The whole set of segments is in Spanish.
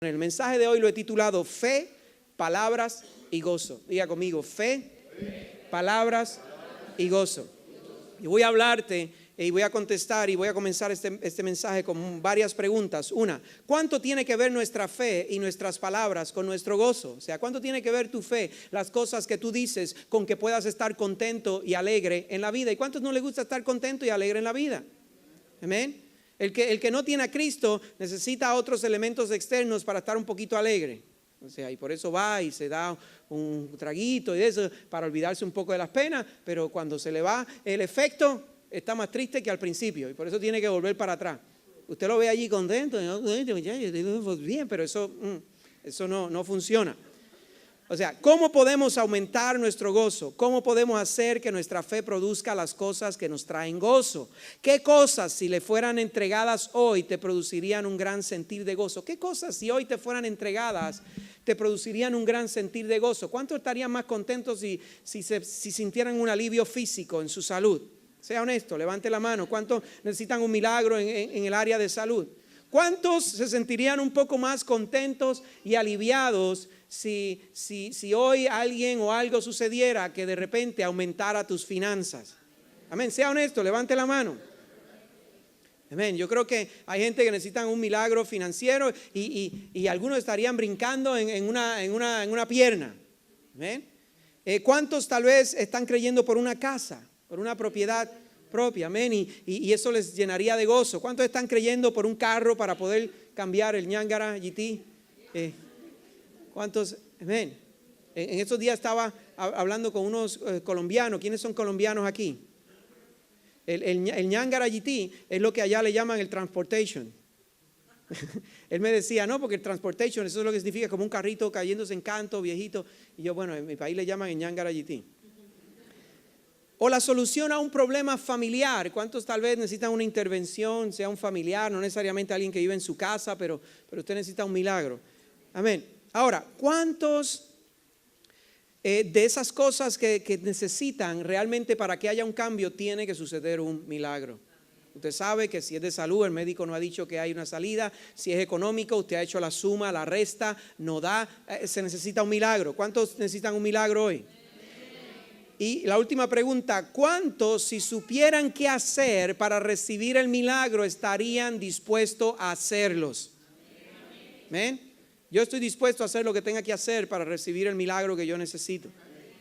El mensaje de hoy lo he titulado Fe, Palabras y Gozo. Diga conmigo, fe, palabras y gozo. Y voy a hablarte y voy a contestar y voy a comenzar este mensaje con varias preguntas. Una, ¿cuánto tiene que ver nuestra fe y nuestras palabras con nuestro gozo? O sea, ¿cuánto tiene que ver tu fe, las cosas que tú dices, con que puedas estar contento y alegre en la vida? ¿Y cuántos no les gusta estar contento y alegre en la vida? Amén. El que no tiene a Cristo necesita otros elementos externos para estar un poquito alegre. O sea, y por eso va y se da un traguito y eso para olvidarse un poco de las penas, pero cuando se le va el efecto, está más triste que al principio y por eso tiene que volver para atrás. Usted lo ve allí contento, bien, pero eso no funciona. O sea, ¿cómo podemos aumentar nuestro gozo? ¿Cómo podemos hacer que nuestra fe produzca las cosas que nos traen gozo? ¿Qué cosas, si le fueran entregadas hoy, te producirían un gran sentir de gozo? ¿Qué cosas, si hoy te fueran entregadas, te producirían un gran sentir de gozo? ¿Cuántos estarían más contentos si sintieran un alivio físico en su salud? Sea honesto, levante la mano. ¿Cuántos necesitan un milagro en el área de salud? ¿Cuántos se sentirían un poco más contentos y aliviados si hoy alguien o algo sucediera que de repente aumentara tus finanzas? Amén, sea honesto, levante la mano. Amén, yo creo que hay gente que necesita un milagro financiero y algunos estarían brincando en una pierna. Amén. ¿Cuántos tal vez están creyendo por una casa, por una propiedad propia? Amén, y eso les llenaría de gozo. ¿Cuántos están creyendo por un carro para poder cambiar el Ñangara GT? ¿Cuántos? Amén. En estos días estaba hablando con unos colombianos. ¿Quiénes son colombianos aquí? El Ñangara GT es lo que allá le llaman el transportation. Él me decía, no, porque el transportation, eso es lo que significa como un carrito cayéndose en canto, viejito. Y yo, bueno, en mi país le llaman el Ñangara GT. O la solución a un problema familiar. ¿Cuántos tal vez necesitan una intervención, sea un familiar, no necesariamente alguien que vive en su casa, pero usted necesita un milagro? Amén. Ahora, ¿cuántos de esas cosas que necesitan realmente para que haya un cambio tiene que suceder un milagro? Usted sabe que si es de salud, el médico no ha dicho que hay una salida. Si es económico, usted ha hecho la suma, la resta, no da, se necesita un milagro. ¿Cuántos necesitan un milagro hoy? Y la última pregunta, ¿cuántos, si supieran qué hacer para recibir el milagro, estarían dispuestos a hacerlos? ¿Amén? Yo estoy dispuesto a hacer lo que tenga que hacer para recibir el milagro que yo necesito.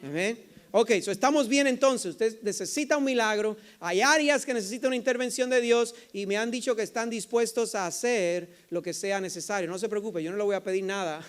¿Amén? Ok, estamos bien entonces. Usted necesita un milagro. Hay áreas que necesitan una intervención de Dios y me han dicho que están dispuestos a hacer lo que sea necesario. No se preocupe, yo no le voy a pedir nada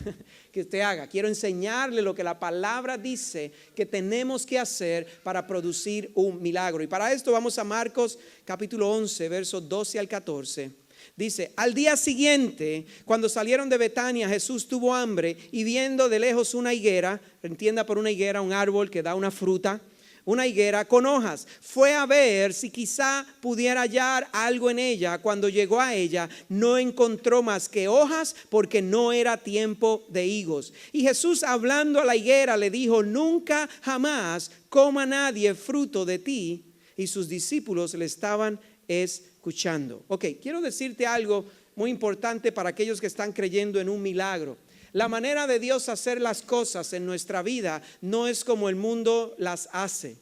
que usted haga. Quiero enseñarle lo que la palabra dice que tenemos que hacer para producir un milagro. Y para esto vamos a Marcos capítulo 11, versos 12 al 14. Dice, al día siguiente, cuando salieron de Betania, Jesús tuvo hambre y viendo de lejos una higuera, entienda por una higuera un árbol que da una fruta, una higuera con hojas, fue a ver si quizá pudiera hallar algo en ella. Cuando llegó a ella, no encontró más que hojas porque no era tiempo de higos. Y Jesús, hablando a la higuera, le dijo, nunca jamás coma nadie fruto de ti. Y sus discípulos le estaban escuchando. Ok, quiero decirte algo muy importante para aquellos que están creyendo en un milagro. La manera de Dios hacer las cosas en nuestra vida no es como el mundo las hace.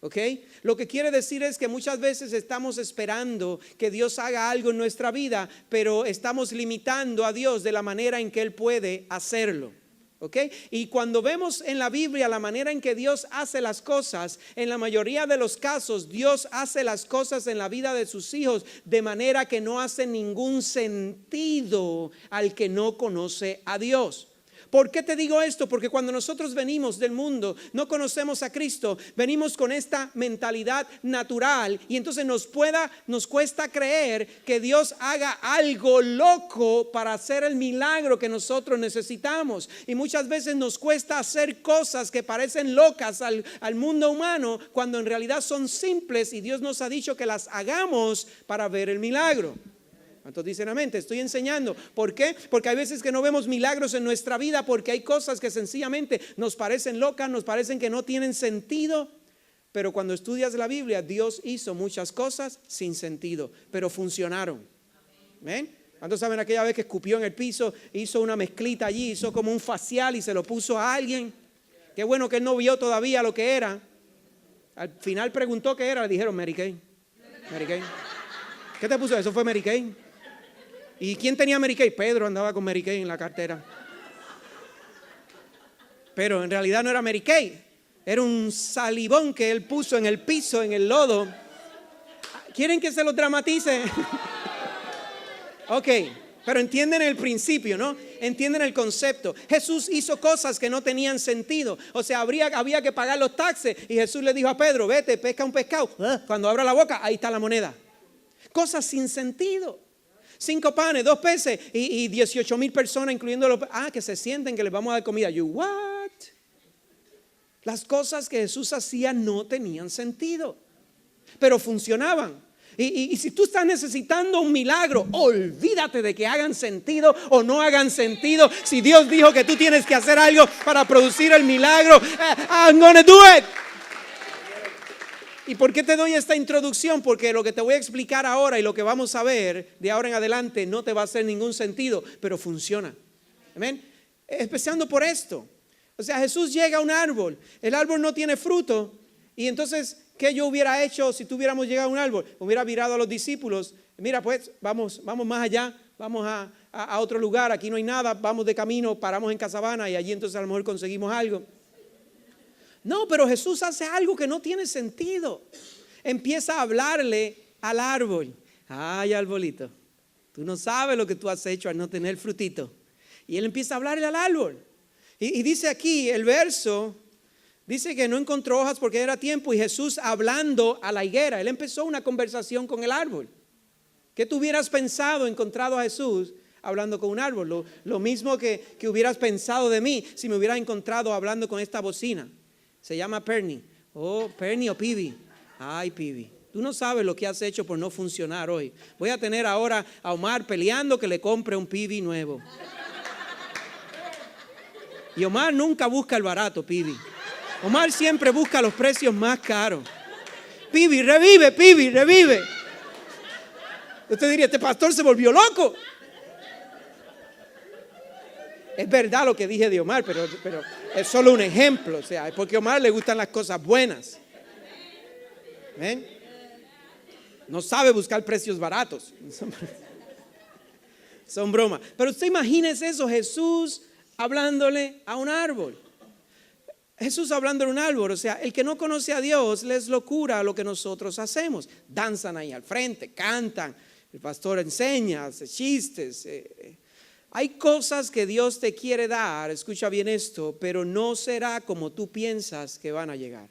¿Ok? Lo que quiere decir es que muchas veces estamos esperando que Dios haga algo en nuestra vida, pero estamos limitando a Dios de la manera en que Él puede hacerlo. ¿Okay? Y cuando vemos en la Biblia la manera en que Dios hace las cosas, en la mayoría de los casos Dios hace las cosas en la vida de sus hijos de manera que no hace ningún sentido al que no conoce a Dios. ¿Por qué te digo esto? Porque cuando nosotros venimos del mundo, no conocemos a Cristo, venimos con esta mentalidad natural y entonces nos cuesta creer que Dios haga algo loco para hacer el milagro que nosotros necesitamos. Y muchas veces nos cuesta hacer cosas que parecen locas al mundo humano cuando en realidad son simples y Dios nos ha dicho que las hagamos para ver el milagro. ¿Cuántos dicen amén? Te estoy enseñando. ¿Por qué? Porque hay veces que no vemos milagros en nuestra vida porque hay cosas que sencillamente nos parecen locas, nos parecen que no tienen sentido. Pero cuando estudias la Biblia, Dios hizo muchas cosas sin sentido, pero funcionaron. ¿Ven? ¿Cuántos saben aquella vez que escupió en el piso, hizo una mezclita allí, hizo como un facial y se lo puso a alguien? Qué bueno que él no vio todavía lo que era. Al final preguntó qué era, le dijeron Mary Kay. Mary Kay. ¿Qué te puso? Eso fue Mary Kay. ¿Y quién tenía Mary Kay? Pedro andaba con Mary Kay en la cartera. Pero en realidad no era Mary Kay. Era un salivón que él puso en el piso, en el lodo. ¿Quieren que se lo dramatice? Ok, pero entienden el principio, ¿no? Entienden el concepto. Jesús hizo cosas que no tenían sentido. O sea, había que pagar los taxes. Y Jesús le dijo a Pedro, vete, pesca un pescado. Cuando abra la boca, ahí está la moneda. Cosas sin sentido. 5 panes, 2 peces y 18,000 personas, incluyendo los... que se sienten que les vamos a dar comida. You what? Las cosas que Jesús hacía no tenían sentido, pero funcionaban. Y si tú estás necesitando un milagro, olvídate de que hagan sentido o no hagan sentido. Si Dios dijo que tú tienes que hacer algo para producir el milagro, I'm gonna do it. ¿Y por qué te doy esta introducción? Porque lo que te voy a explicar ahora y lo que vamos a ver de ahora en adelante no te va a hacer ningún sentido, pero funciona. Amén. Empezando por esto. O sea, Jesús llega a un árbol, el árbol no tiene fruto y entonces, ¿qué yo hubiera hecho si tuviéramos llegado a un árbol? Hubiera virado a los discípulos, mira pues, vamos más allá, vamos a otro lugar, aquí no hay nada, vamos de camino, paramos en Casabana y allí entonces a lo mejor conseguimos algo. No, pero Jesús hace algo que no tiene sentido. Empieza a hablarle al árbol. Ay, arbolito, tú no sabes lo que tú has hecho al no tener frutito. Y él empieza a hablarle al árbol. Y dice aquí el verso, dice que no encontró hojas porque era tiempo y Jesús hablando a la higuera. Él empezó una conversación con el árbol. ¿Qué tú hubieras pensado encontrado a Jesús hablando con un árbol? Lo mismo que hubieras pensado de mí si me hubieras encontrado hablando con esta bocina. Se llama Perny. Oh, Perny o Pibi. Ay, Pibi, tú no sabes lo que has hecho por no funcionar hoy. Voy a tener ahora a Omar peleando que le compre un Pibi nuevo. Y Omar nunca busca el barato, Pibi. Omar siempre busca los precios más caros. Pibi, revive, Pibi, revive. Usted diría, este pastor se volvió loco. Es verdad lo que dije de Omar, pero es solo un ejemplo. O sea, es porque a Omar le gustan las cosas buenas. ¿Ven? No sabe buscar precios baratos. Son bromas. Pero usted imagínese eso, Jesús hablándole a un árbol. Jesús hablándole a un árbol. O sea, el que no conoce a Dios les locura lo que nosotros hacemos. Danzan ahí al frente, cantan. El pastor enseña, hace chistes. Hay cosas que Dios te quiere dar, escucha bien esto, pero no será como tú piensas que van a llegar.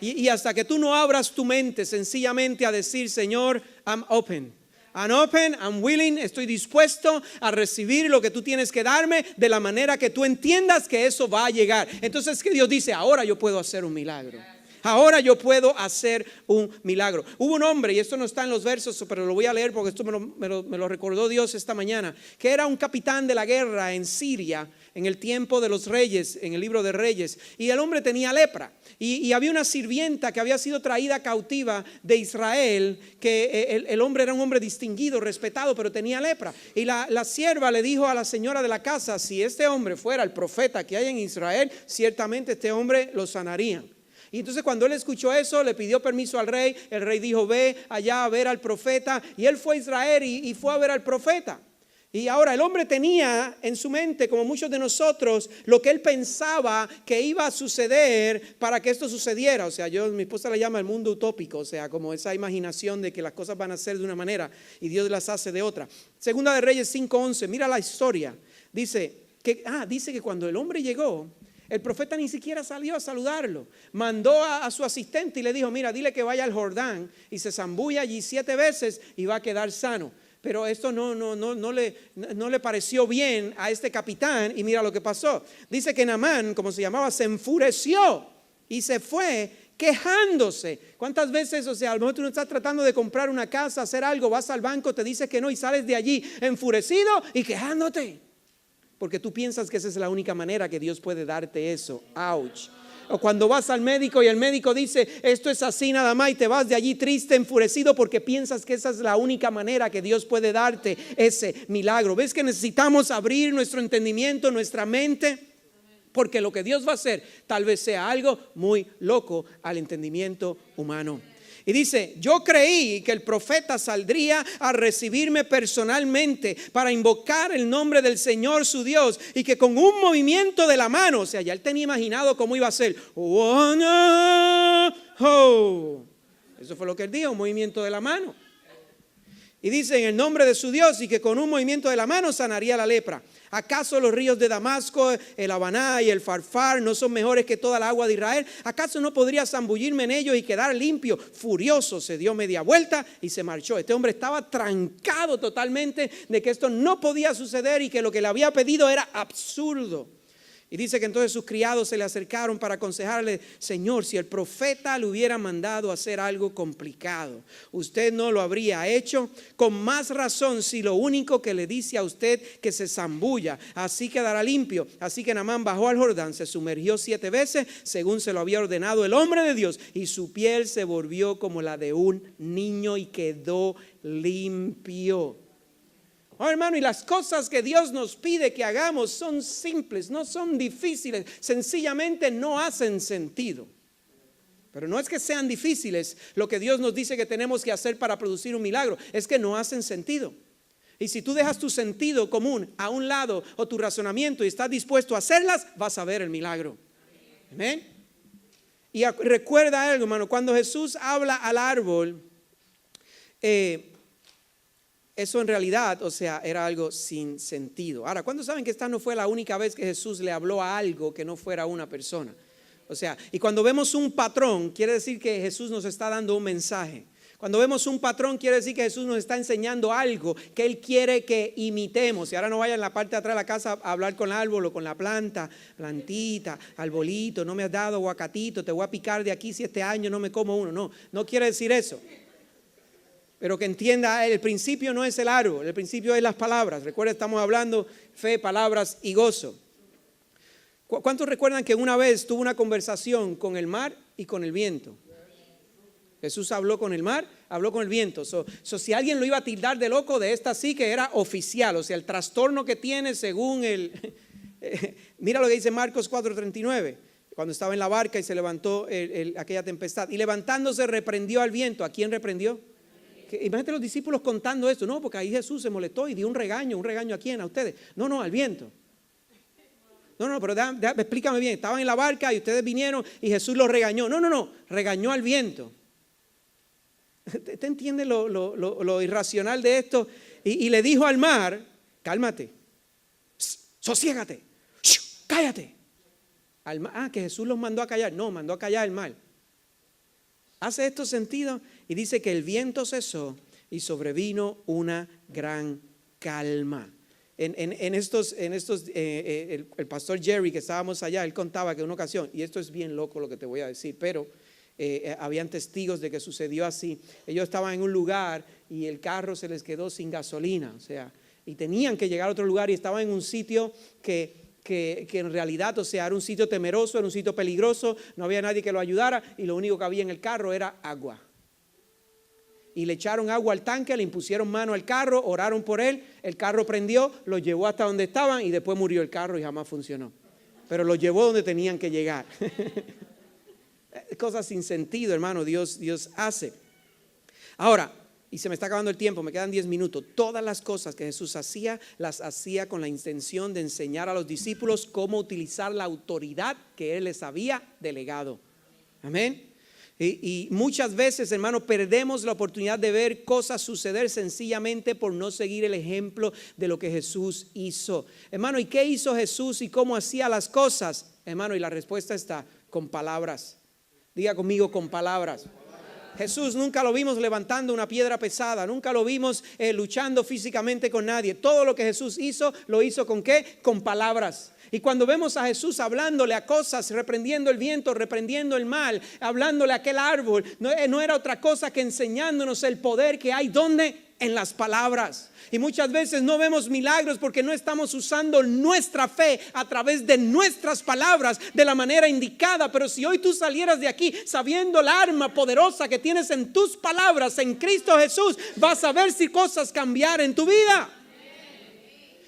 Y hasta que tú no abras tu mente sencillamente a decir, Señor, I'm open, I'm willing, estoy dispuesto a recibir lo que tú tienes que darme de la manera que tú entiendas que eso va a llegar. Entonces, ¿qué Dios dice? Ahora yo puedo hacer un milagro. Ahora yo puedo hacer un milagro. Hubo un hombre, y esto no está en los versos, pero lo voy a leer porque esto me lo recordó Dios esta mañana, que era un capitán de la guerra en Siria en el tiempo de los reyes, en el libro de Reyes. Y el hombre tenía lepra. Y había una sirvienta que había sido traída cautiva de Israel, que el hombre era un hombre distinguido, respetado, pero tenía lepra. Y la sierva le dijo a la señora de la casa, si este hombre fuera el profeta que hay en Israel, ciertamente este hombre lo sanaría. Y entonces cuando él escuchó eso, le pidió permiso al rey. El rey dijo, ve allá a ver al profeta. Y él fue a Israel y fue a ver al profeta. Y ahora el hombre tenía en su mente, como muchos de nosotros, lo que él pensaba que iba a suceder para que esto sucediera. O sea, mi esposa le llama el mundo utópico, o sea, como esa imaginación de que las cosas van a ser de una manera y Dios las hace de otra. Segunda de Reyes 5:11, mira la historia. Dice que cuando el hombre llegó, el profeta ni siquiera salió a saludarlo. Mandó a su asistente y le dijo, mira, dile que vaya al Jordán y se zambulla allí 7 veces y va a quedar sano. Pero esto no le pareció bien a este capitán y mira lo que pasó. Dice que Naamán, como se llamaba, se enfureció y se fue quejándose. ¿Cuántas veces, o sea, a lo mejor tú no estás tratando de comprar una casa, hacer algo, vas al banco, te dice que no y sales de allí enfurecido y quejándote? Porque tú piensas que esa es la única manera que Dios puede darte eso. Ouch. O cuando vas al médico y el médico dice, esto es así nada más, y te vas de allí triste, enfurecido, porque piensas que esa es la única manera que Dios puede darte ese milagro. ¿Ves que necesitamos abrir nuestro entendimiento, nuestra mente? Porque lo que Dios va a hacer tal vez sea algo muy loco al entendimiento humano. Y dice, yo creí que el profeta saldría a recibirme personalmente para invocar el nombre del Señor su Dios, y que con un movimiento de la mano, o sea, ya él tenía imaginado cómo iba a ser. Eso fue lo que él dijo, un movimiento de la mano. Y dice, en el nombre de su Dios, y que con un movimiento de la mano sanaría la lepra. ¿Acaso los ríos de Damasco, el Habaná y el Farfar no son mejores que toda el agua de Israel? ¿Acaso no podría zambullirme en ellos y quedar limpio? Furioso se dio media vuelta y se marchó. Este hombre estaba trancado totalmente de que esto no podía suceder y que lo que le había pedido era absurdo. Y dice que entonces sus criados se le acercaron para aconsejarle, Señor, si el profeta le hubiera mandado a hacer algo complicado, ¿usted no lo habría hecho? Con más razón si lo único que le dice a usted que se zambulla, así quedará limpio. Así que Naamán bajó al Jordán, se sumergió 7 veces, según se lo había ordenado el hombre de Dios, y su piel se volvió como la de un niño y quedó limpio. Oh, hermano, y las cosas que Dios nos pide que hagamos son simples, no son difíciles, sencillamente no hacen sentido. Pero no es que sean difíciles lo que Dios nos dice que tenemos que hacer para producir un milagro, es que no hacen sentido. Y si tú dejas tu sentido común a un lado o tu razonamiento y estás dispuesto a hacerlas, vas a ver el milagro. Amén. Y recuerda algo, hermano, cuando Jesús habla al árbol, eso en realidad, o sea, era algo sin sentido. Ahora, ¿cuántos saben que esta no fue la única vez que Jesús le habló a algo que no fuera una persona? O sea, y cuando vemos un patrón, quiere decir que Jesús nos está dando un mensaje. Cuando vemos un patrón, quiere decir que Jesús nos está enseñando algo que Él quiere que imitemos. Y ahora no vaya en la parte de atrás de la casa a hablar con el árbol o con la plantita, arbolito, no me has dado aguacatito, te voy a picar de aquí si este año no me como uno. No quiere decir eso. Pero que entienda, el principio no es el árbol, el principio es las palabras. Recuerda, estamos hablando fe, palabras y gozo. ¿Cuántos recuerdan que una vez tuvo una conversación con el mar y con el viento? Jesús habló con el mar, habló con el viento. Si alguien lo iba a tildar de loco, de esta sí que era oficial. O sea, el trastorno que tiene según el... mira lo que dice Marcos 4:39. Cuando estaba en la barca y se levantó aquella tempestad. Y levantándose reprendió al viento. ¿A quién reprendió? Imagínate los discípulos contando esto. No, porque ahí Jesús se molestó y dio un regaño. ¿Un regaño a quién? A ustedes. No, al viento. No, pero explícame bien. Estaban en la barca y ustedes vinieron y Jesús los regañó. No, regañó al viento. ¿Te entiende lo irracional de esto? Y le dijo al mar, cálmate, sosiégate, cállate. Que Jesús los mandó a callar. No, mandó a callar al mar. ¿Hace esto sentido? Y dice que el viento cesó y sobrevino una gran calma. El pastor Jerry, que estábamos allá, él contaba que en una ocasión, y esto es bien loco lo que te voy a decir, pero habían testigos de que sucedió así. Ellos estaban en un lugar y el carro se les quedó sin gasolina, o sea, y tenían que llegar a otro lugar y estaban en un sitio que en realidad, o sea, era un sitio temeroso, era un sitio peligroso, no había nadie que lo ayudara y lo único que había en el carro era agua. Y le echaron agua al tanque, le impusieron mano al carro, oraron por él, el carro prendió, lo llevó hasta donde estaban y después murió el carro y jamás funcionó. Pero lo llevó donde tenían que llegar. Cosas sin sentido, hermano, Dios hace. Ahora, y se me está acabando el tiempo, me quedan 10 minutos. Todas las cosas que Jesús hacía, las hacía con la intención de enseñar a los discípulos cómo utilizar la autoridad que Él les había delegado. Amén. Y muchas veces, hermano, perdemos la oportunidad de ver cosas suceder sencillamente por no seguir el ejemplo de lo que Jesús hizo. Hermano, ¿y qué hizo Jesús y cómo hacía las cosas? Hermano, y la respuesta está con palabras. Diga conmigo, con palabras. Jesús nunca lo vimos levantando una piedra pesada, nunca lo vimos luchando físicamente con nadie. Todo lo que Jesús hizo, lo hizo ¿con qué? Con palabras. Y cuando vemos a Jesús hablándole a cosas, reprendiendo el viento, reprendiendo el mal, hablándole a aquel árbol, no era otra cosa que enseñándonos el poder que hay ¿dónde? en las palabras. Y muchas veces no vemos milagros porque no estamos usando nuestra fe a través de nuestras palabras de la manera indicada. Pero si hoy tú salieras de aquí sabiendo la arma poderosa que tienes en tus palabras, en Cristo Jesús, vas a ver si cosas cambiar en tu vida.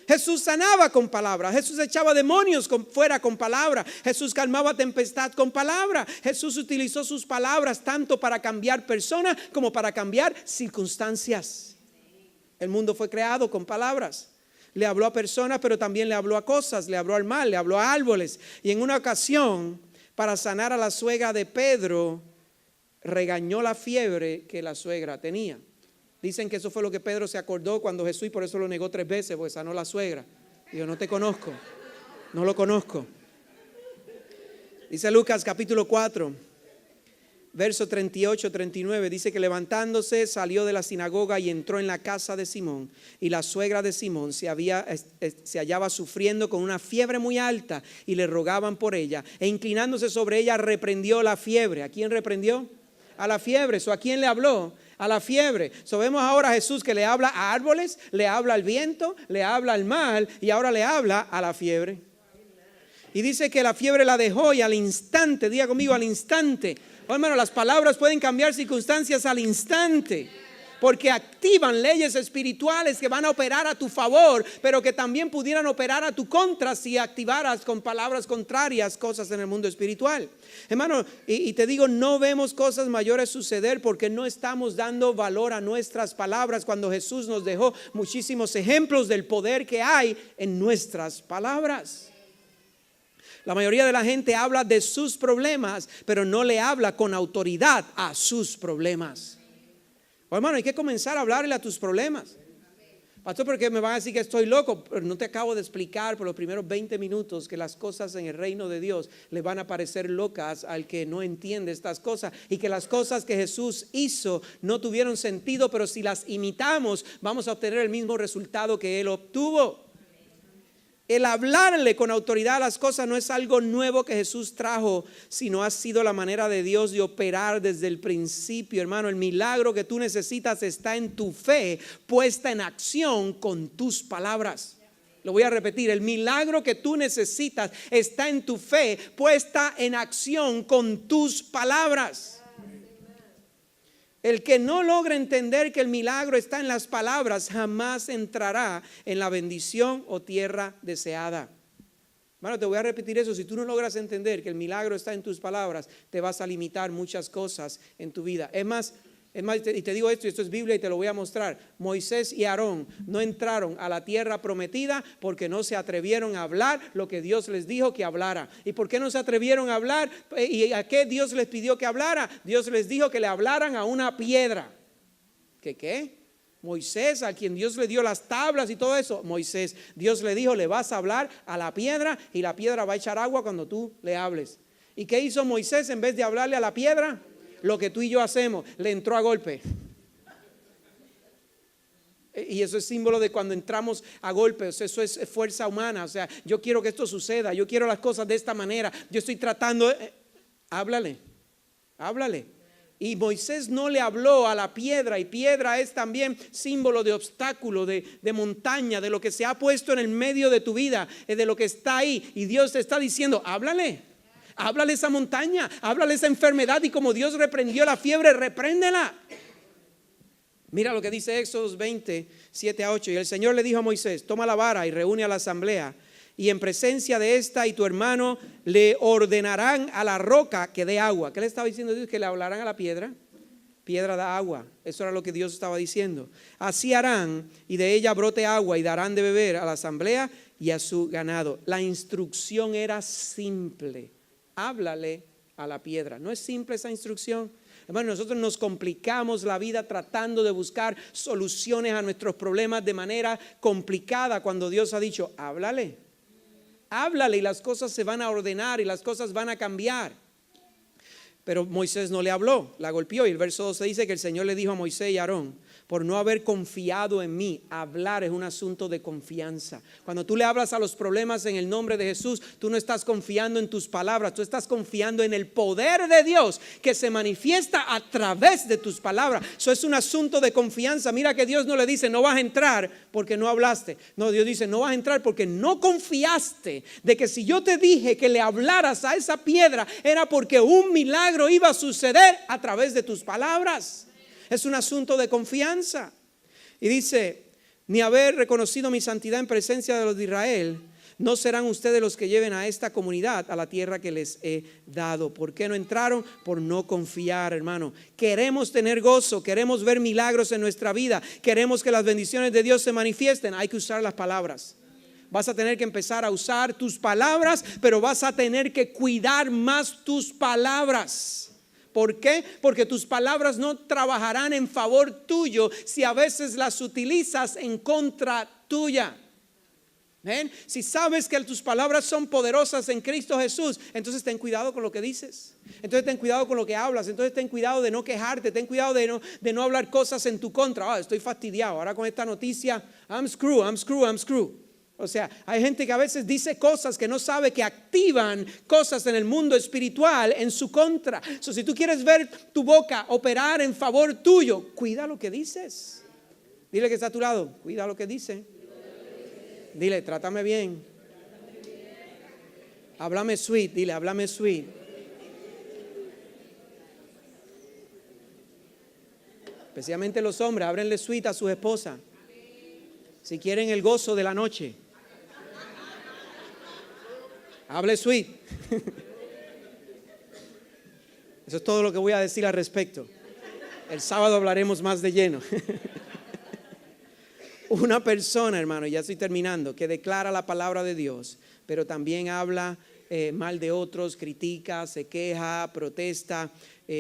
Jesús sanaba con palabra, Jesús echaba demonios fuera con palabra, Jesús calmaba tempestad con palabra. Jesús utilizó sus palabras tanto para cambiar personas como para cambiar circunstancias. El mundo fue creado con palabras. Le habló a personas, pero también le habló a cosas, le habló al mar, le habló a árboles. Y en una ocasión, para sanar a la suegra de Pedro, regañó la fiebre que la suegra tenía. Dicen que eso fue lo que Pedro se acordó cuando Jesús, y por eso lo negó 3 veces, porque sanó a la suegra. Dijo, no te conozco, no lo conozco. Dice Lucas capítulo 4, verso 38, 39, dice que levantándose salió de la sinagoga y entró en la casa de Simón. Y la suegra de Simón se hallaba sufriendo con una fiebre muy alta y le rogaban por ella. E inclinándose sobre ella reprendió la fiebre. ¿A quién reprendió? A la fiebre. ¿A quién le habló? A la fiebre. Vemos ahora a Jesús que le habla a árboles, le habla al viento, le habla al mar y ahora le habla a la fiebre. Y dice que la fiebre la dejó y al instante, diga conmigo, al instante. Hermano, las palabras pueden cambiar circunstancias al instante, porque activan leyes espirituales que van a operar a tu favor, pero que también pudieran operar a tu contra si activaras con palabras contrarias cosas en el mundo espiritual. Hermano, y te digo, no vemos cosas mayores suceder porque no estamos dando valor a nuestras palabras, cuando Jesús nos dejó muchísimos ejemplos del poder que hay en nuestras palabras. La mayoría de la gente habla de sus problemas, pero no le habla con autoridad a sus problemas. Hermano, hay que comenzar a hablarle a tus problemas. Pastor, porque me van a decir que estoy loco, pero no te acabo de explicar por los primeros 20 minutos que las cosas en el reino de Dios le van a parecer locas al que no entiende estas cosas, y que las cosas que Jesús hizo no tuvieron sentido, pero si las imitamos vamos a obtener el mismo resultado que Él obtuvo. El hablarle con autoridad a las cosas no es algo nuevo que Jesús trajo, sino ha sido la manera de Dios de operar desde el principio. Hermano, el milagro que tú necesitas está en tu fe puesta en acción con tus palabras. Lo voy a repetir, el milagro que tú necesitas está en tu fe puesta en acción con tus palabras. El que no logra entender que el milagro está en las palabras jamás entrará en la bendición o tierra deseada. Bueno, te voy a repetir eso. Si tú no logras entender que el milagro está en tus palabras, te vas a limitar muchas cosas en tu vida. Es más, y te digo esto, y esto es Biblia y te lo voy a mostrar. Moisés y Aarón no entraron a la tierra prometida porque no se atrevieron a hablar lo que Dios les dijo que hablara. ¿Y por qué no se atrevieron a hablar? ¿Y a qué Dios les pidió que hablara? Dios les dijo que le hablaran a una piedra. ¿Qué? Moisés, a quien Dios le dio las tablas y todo eso. Moisés, Dios le dijo, le vas a hablar a la piedra y la piedra va a echar agua cuando tú le hables. ¿Y qué hizo Moisés en vez de hablarle a la piedra? Lo que tú y yo hacemos, le entró a golpe. Y eso es símbolo de cuando entramos a golpes. Eso es fuerza humana. O sea, yo quiero que esto suceda, yo quiero las cosas de esta manera, yo estoy tratando háblale. Y Moisés no le habló a la piedra, y piedra es también símbolo de obstáculo, de montaña, de lo que se ha puesto en el medio de tu vida, de lo que está ahí. Y Dios te está diciendo, háblale esa montaña, háblale esa enfermedad, y como Dios reprendió la fiebre, repréndela. Mira lo que dice Éxodo 20, 7-8. Y el Señor le dijo a Moisés, toma la vara y reúne a la asamblea, y en presencia de esta y tu hermano le ordenarán a la roca que dé agua. ¿Qué le estaba diciendo Dios? Que le hablarán a la piedra. Piedra da agua. Eso era lo que Dios estaba diciendo. Así harán, y de ella brote agua, y darán de beber a la asamblea y a su ganado. La instrucción era simple. Háblale a la piedra. ¿No es simple esa instrucción? Hermano, nosotros nos complicamos la vida tratando de buscar soluciones a nuestros problemas de manera complicada, cuando Dios ha dicho, háblale y las cosas se van a ordenar y las cosas van a cambiar. Pero Moisés no le habló, la golpeó. Y el verso 12 dice que el Señor le dijo a Moisés y a Aarón: por no haber confiado en mí. Hablar es un asunto de confianza. Cuando tú le hablas a los problemas en el nombre de Jesús, tú no estás confiando en tus palabras, tú estás confiando en el poder de Dios que se manifiesta a través de tus palabras. Eso es un asunto de confianza. Mira que Dios no le dice: no vas a entrar porque no hablaste. No, Dios dice: no vas a entrar porque no confiaste de que si yo te dije que le hablaras a esa piedra, era porque un milagro iba a suceder a través de tus palabras. Es un asunto de confianza. Y dice: ni haber reconocido mi santidad en presencia de los de Israel, no serán ustedes los que lleven a esta comunidad a la tierra que les he dado. ¿Por qué no entraron? Por no confiar, hermano. Queremos tener gozo, queremos ver milagros en nuestra vida, queremos que las bendiciones de Dios se manifiesten. Hay que usar las palabras. Vas a tener que empezar a usar tus palabras, pero vas a tener que cuidar más tus palabras. ¿Por qué? Porque tus palabras no trabajarán en favor tuyo si a veces las utilizas en contra tuya. ¿Ven? Si sabes que tus palabras son poderosas en Cristo Jesús, entonces ten cuidado con lo que dices. Entonces ten cuidado con lo que hablas. Entonces ten cuidado de no quejarte. Ten cuidado de no hablar cosas en tu contra. Estoy fastidiado ahora con esta noticia. I'm screw. O sea, hay gente que a veces dice cosas que no sabe que activan cosas en el mundo espiritual en su contra. Si tú quieres ver tu boca operar en favor tuyo, cuida lo que dices. Dile que está a tu lado: cuida lo que dice. Dile: trátame bien. Háblame sweet. Dile: háblame sweet. Especialmente los hombres, ábrenle sweet a sus esposas si quieren el gozo de la noche. Hable sweet. Eso es todo lo que voy a decir al respecto. El sábado hablaremos más de lleno. Una persona, hermano, ya estoy terminando, que declara la palabra de Dios, pero también habla mal de otros, critica, se queja, protesta,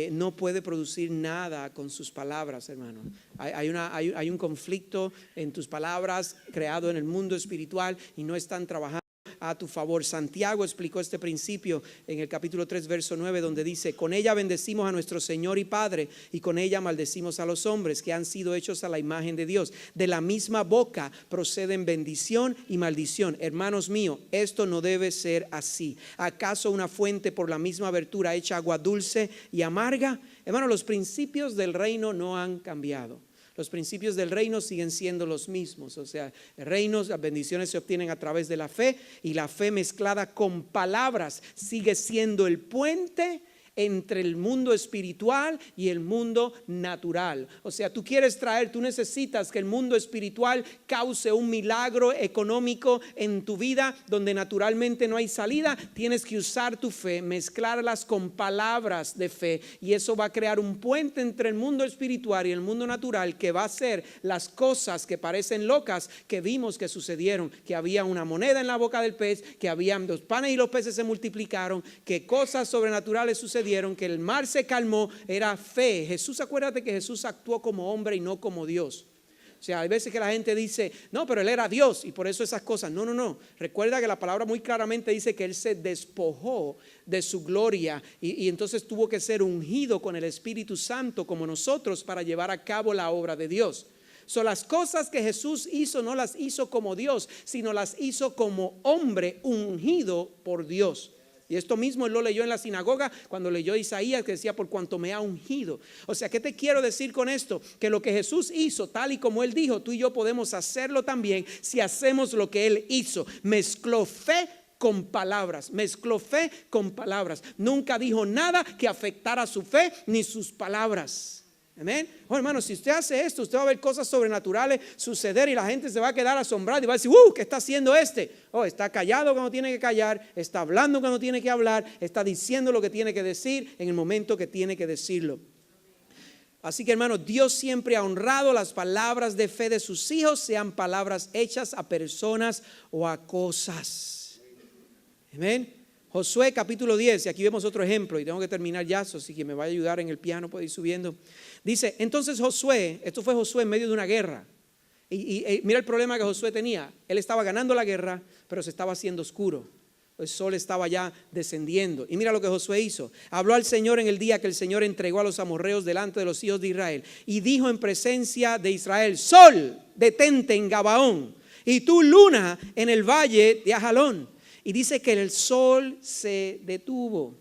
no puede producir nada con sus palabras, hermano. Hay un conflicto en tus palabras creado en el mundo espiritual y no están trabajando a tu favor. Santiago explicó este principio en el capítulo 3 verso 9, donde dice: con ella bendecimos a nuestro Señor y Padre, y con ella maldecimos a los hombres que han sido hechos a la imagen de Dios. De la misma boca proceden bendición y maldición. Hermanos míos, esto no debe ser así. ¿Acaso una fuente por la misma abertura echa agua dulce y amarga? Hermanos, los principios del reino no han cambiado. Los principios del reino siguen siendo los mismos. O sea, el reino, las bendiciones se obtienen a través de la fe, y la fe mezclada con palabras sigue siendo el puente entre el mundo espiritual y el mundo natural. O sea, tú necesitas que el mundo espiritual cause un milagro económico en tu vida donde naturalmente no hay salida. Tienes que usar tu fe, mezclarlas con palabras de fe, y eso va a crear un puente entre el mundo espiritual y el mundo natural, que va a hacer las cosas que parecen locas que vimos que sucedieron, que había una moneda en la boca del pez, que habían los panes y los peces se multiplicaron, que cosas sobrenaturales sucedieron, que el mar se calmó. Era fe. Jesús, acuérdate que Jesús actuó como hombre y no como Dios. O sea, hay veces que la gente dice: no, pero él era Dios y por eso esas cosas. No. Recuerda que la palabra muy claramente dice que él se despojó de su gloria y entonces tuvo que ser ungido con el Espíritu Santo como nosotros para llevar a cabo la obra de Dios. Las cosas que Jesús hizo no las hizo como Dios, sino las hizo como hombre ungido por Dios. Y esto mismo él lo leyó en la sinagoga cuando leyó Isaías, que decía: por cuanto me ha ungido. O sea, ¿qué te quiero decir con esto? Que lo que Jesús hizo, tal y como él dijo, tú y yo podemos hacerlo también si hacemos lo que él hizo. Mezcló fe con palabras. Nunca dijo nada que afectara su fe ni sus palabras. Amén. Hermano, si usted hace esto, usted va a ver cosas sobrenaturales suceder y la gente se va a quedar asombrada y va a decir: ¿qué está haciendo este? Está callado cuando tiene que callar, está hablando cuando tiene que hablar, está diciendo lo que tiene que decir en el momento que tiene que decirlo. Así que, hermano, Dios siempre ha honrado las palabras de fe de sus hijos, sean palabras hechas a personas o a cosas. Amén. Josué capítulo 10, y aquí vemos otro ejemplo, y tengo que terminar ya, así que me va a ayudar en el piano, puede ir subiendo. Dice: entonces Josué, esto fue Josué en medio de una guerra, y mira el problema que Josué tenía. Él estaba ganando la guerra, pero se estaba haciendo oscuro. El sol estaba ya descendiendo. Y mira lo que Josué hizo. Habló al Señor en el día que el Señor entregó a los amorreos delante de los hijos de Israel. Y dijo en presencia de Israel: Sol, detente en Gabaón, y tú, luna, en el valle de Ajalón. Y dice que el sol se detuvo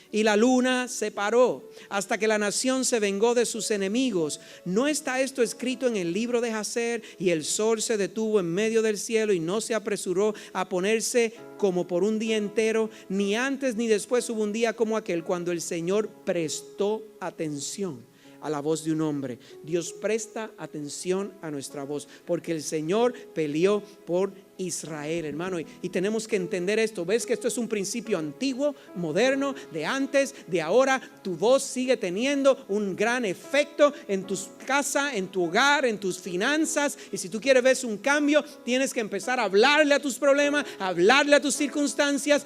y la luna se paró hasta que la nación se vengó de sus enemigos. ¿No está esto escrito en el libro de Jacer? Y el sol se detuvo en medio del cielo y no se apresuró a ponerse como por un día entero, ni antes ni después hubo un día como aquel cuando el Señor prestó atención a la voz de un hombre. Dios presta atención a nuestra voz porque el Señor peleó por Israel, hermano, y tenemos que entender esto. Ves que esto es un principio antiguo, moderno, de antes, de ahora. Tu voz sigue teniendo un gran efecto en tu casa, en tu hogar, en tus finanzas. Y si tú quieres ver un cambio, tienes que empezar a hablarle a tus problemas, a hablarle a tus circunstancias,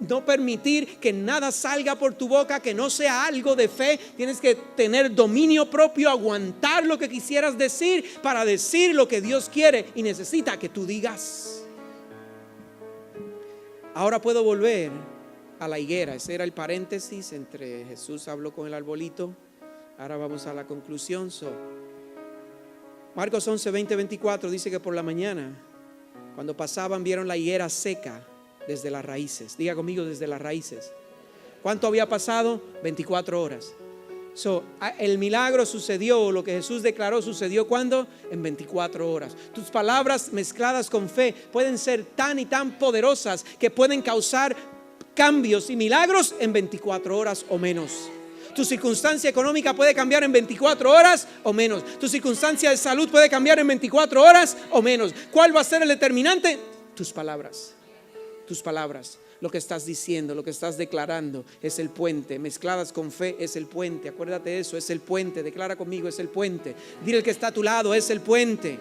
no permitir que nada salga por tu boca que no sea algo de fe. Tienes que tener dominio propio, aguantar lo que quisieras decir para decir lo que Dios quiere y necesita que tú digas. Ahora puedo volver a la higuera. Ese era el paréntesis entre Jesús habló con el arbolito. Ahora vamos a la conclusión. Marcos 11, 20, 24 dice que por la mañana, cuando pasaban, vieron la higuera seca desde las raíces. Diga conmigo, desde las raíces. ¿Cuánto había pasado? 24 horas. El milagro sucedió, lo que Jesús declaró sucedió ¿cuándo? En 24 horas. Tus palabras mezcladas con fe pueden ser tan y tan poderosas que pueden causar cambios y milagros en 24 horas o menos. Tu circunstancia económica puede cambiar en 24 horas o menos. Tu circunstancia de salud puede cambiar en 24 horas o menos. ¿Cuál va a ser el determinante? Tus palabras. Tus palabras. Lo que estás diciendo, lo que estás declarando es el puente. Mezcladas con fe es el puente. Acuérdate de eso, es el puente. Declara conmigo, es el puente. Dile al que está a tu lado, es el puente.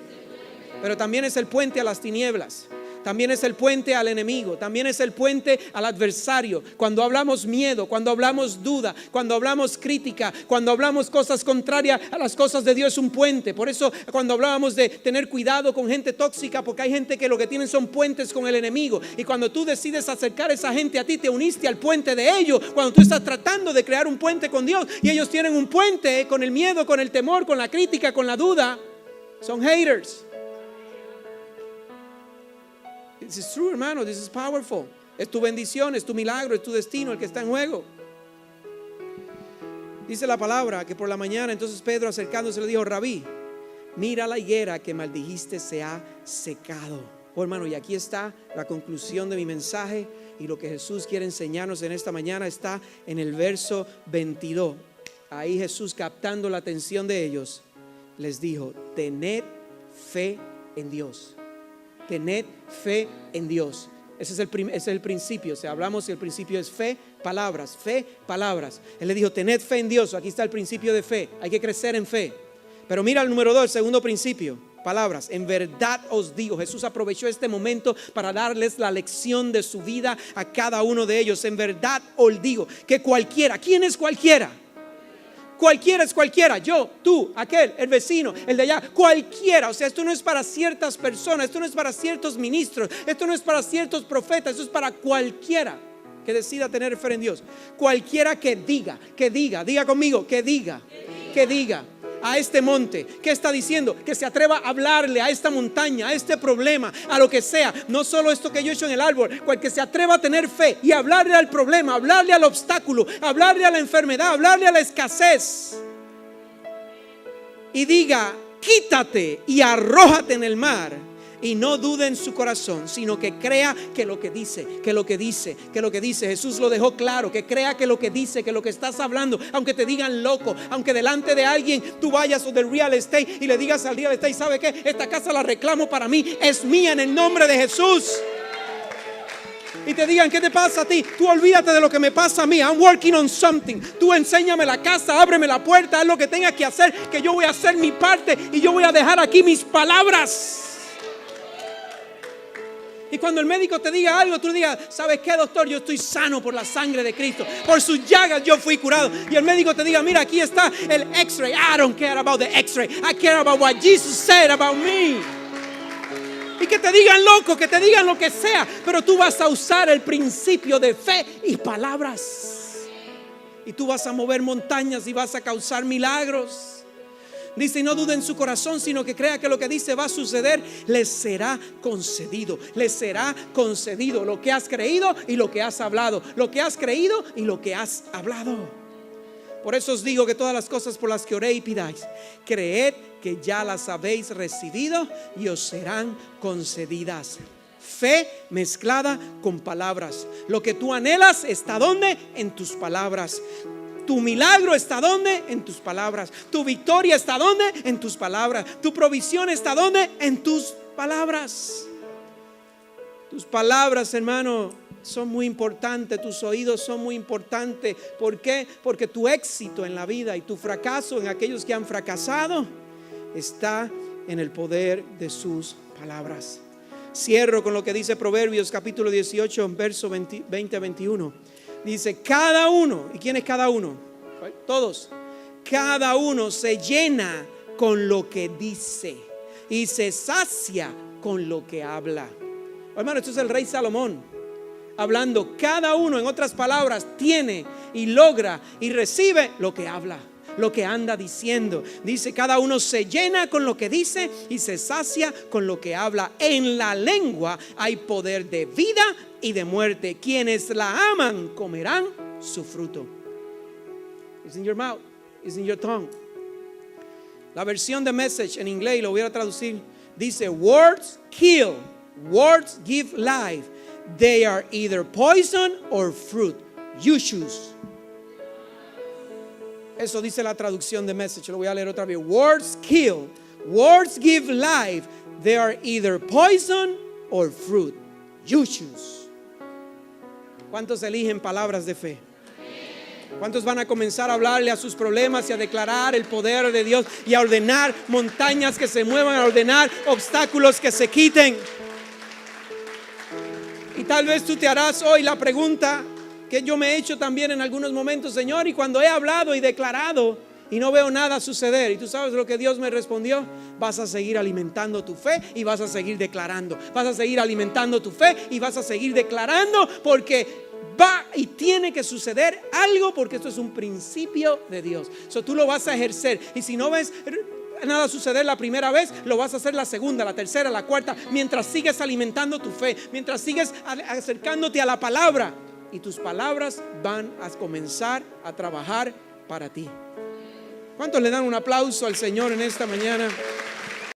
Pero también es el puente a las tinieblas. También es el puente al enemigo. También es el puente al adversario. Cuando hablamos miedo, cuando hablamos duda, cuando hablamos crítica, cuando hablamos cosas contrarias a las cosas de Dios, es un puente. Por eso cuando hablábamos de tener cuidado con gente tóxica, porque hay gente que lo que tienen son puentes con el enemigo. Y cuando tú decides acercar a esa gente a ti, te uniste al puente de ellos. Cuando tú estás tratando de crear un puente con Dios y ellos tienen un puente con el miedo, con el temor, con la crítica, con la duda, son haters. This is true, hermano. This is powerful. Es tu bendición, es tu milagro, es tu destino el que está en juego. Dice la palabra que por la mañana entonces Pedro, acercándose, le dijo: Rabí, mira la higuera que maldijiste se ha secado. Oh, hermano, y aquí está la conclusión de mi mensaje, y lo que Jesús quiere enseñarnos en esta mañana está en el verso 22. Ahí Jesús, captando la atención de ellos, les dijo: tened fe en Dios. Tened fe en Dios. Ese es el principio. O sea, hablamos, el principio es fe, palabras. Fe, palabras. Él le dijo: tened fe en Dios. Aquí está el principio de fe. Hay que crecer en fe. Pero mira el número 2, el segundo principio. Palabras. En verdad os digo. Jesús aprovechó este momento para darles la lección de su vida a cada uno de ellos. En verdad os digo que cualquiera. ¿Quién es cualquiera? Cualquiera es cualquiera. Yo, tú, aquel, el vecino, el de allá, cualquiera. O sea, esto no es para ciertas personas, esto no es para ciertos ministros, esto no es para ciertos profetas, esto es para cualquiera que decida tener fe en Dios. Cualquiera que diga, diga conmigo, que diga a este monte. ¿Qué está diciendo? Que se atreva a hablarle a esta montaña, a este problema, a lo que sea. No solo esto que yo he hecho en el árbol, que se atreva a tener fe y hablarle al problema, hablarle al obstáculo, hablarle a la enfermedad, hablarle a la escasez. Y diga: quítate y arrójate en el mar. Y no dude en su corazón, sino que crea que lo que dice, Jesús lo dejó claro, que crea que lo que dice, que lo que estás hablando, aunque te digan loco, aunque delante de alguien tú vayas o del real estate y le digas al real estate: ¿sabe qué? Esta casa la reclamo para mí, es mía en el nombre de Jesús. Y te digan: ¿qué te pasa a ti? Tú olvídate de lo que me pasa a mí. I'm working on something. Tú enséñame la casa, ábreme la puerta, haz lo que tengas que hacer, que yo voy a hacer mi parte y yo voy a dejar aquí mis palabras. Y cuando el médico te diga algo, tú digas: ¿sabes qué, doctor? Yo estoy sano por la sangre de Cristo. Por sus llagas yo fui curado. Y el médico te diga: mira, aquí está el x-ray. I don't care about the x-ray. I care about what Jesus said about me. y que te digan loco, que te digan lo que sea, pero tú vas a usar el principio de fe y palabras. Y tú vas a mover montañas y vas a causar milagros. Dice, y no dude en su corazón, sino que crea que lo que dice va a suceder. Les será concedido, les será concedido lo que has creído y lo que has hablado. Lo que has creído y lo que has hablado. Por eso os digo que todas las cosas por las que oré y pidáis, creed que ya las habéis recibido y os serán concedidas. Fe mezclada con palabras. Lo que tú anhelas está ¿dónde? En tus palabras. Tu milagro está ¿dónde? En tus palabras. Tu victoria está ¿dónde? En tus palabras. Tu provisión está ¿dónde? En tus palabras. Tus palabras, hermano, son muy importantes. Tus oídos son muy importantes. ¿Por qué? Porque tu éxito en la vida y tu fracaso en aquellos que han fracasado está en el poder de sus palabras. Cierro con lo que dice Proverbios capítulo 18, verso 20 a 21. Dice, cada uno, ¿y quién es cada uno? Todos. Cada uno se llena con lo que dice y se sacia con lo que habla. Hermano, esto es el rey Salomón hablando. Cada uno, en otras palabras, tiene y logra y recibe lo que habla, lo que anda diciendo. Dice, cada uno se llena con lo que dice y se sacia con lo que habla. En la lengua hay poder de vida y de muerte. Quienes la aman comerán su fruto. It's in your mouth, it's in your tongue. La versión de Message en inglés, lo voy a traducir, dice, words kill, words give life. They are either poison or fruit. You choose. Eso dice la traducción de Message. Lo voy a leer otra vez. Words kill, words give life. They are either poison or fruit. You choose. ¿Cuántos eligen palabras de fe? ¿Cuántos van a comenzar a hablarle a sus problemas y a declarar el poder de Dios y a ordenar montañas que se muevan, a ordenar obstáculos que se quiten? Y tal vez tú te harás hoy la pregunta que yo me he hecho también en algunos momentos: Señor, y cuando he hablado y declarado y no veo nada suceder, y tú sabes lo que Dios me respondió: vas a seguir alimentando tu fe y vas a seguir declarando. Vas a seguir alimentando tu fe y vas a seguir declarando, porque va y tiene que suceder algo, porque esto es un principio de Dios. Tú lo vas a ejercer, y si no ves nada suceder la primera vez, lo vas a hacer la segunda, la tercera, la cuarta, mientras sigues alimentando tu fe, mientras sigues acercándote a la palabra, y tus palabras van a comenzar a trabajar para ti. ¿Cuántos le dan un aplauso al Señor en esta mañana?